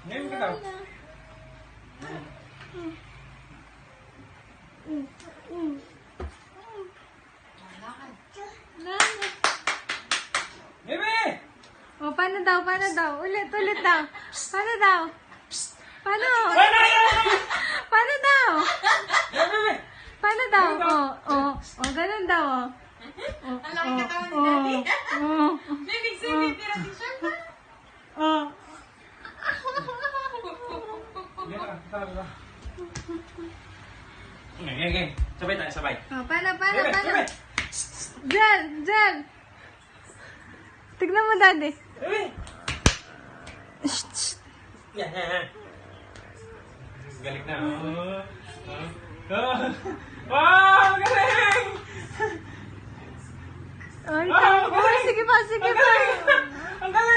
Ngayon ka daw. Bebe! O, paano daw? Paano daw? Ulit, ulit daw. Paano daw? Paano? Paano daw? Bebe! Paano daw? O, ganun daw, o. Ang laki katawan ni Daddy. O, May big baby tira din siya. o. Okay. Sabay tayo, sabay. O, paano? Bebe, sabay! Diyan, diyan. Tignan mo, Daddy. Bebe! Shh, shh. Yan. Galing na. Wow! Galing! Ay, Ah, sige pa, sige pa. Ang galing!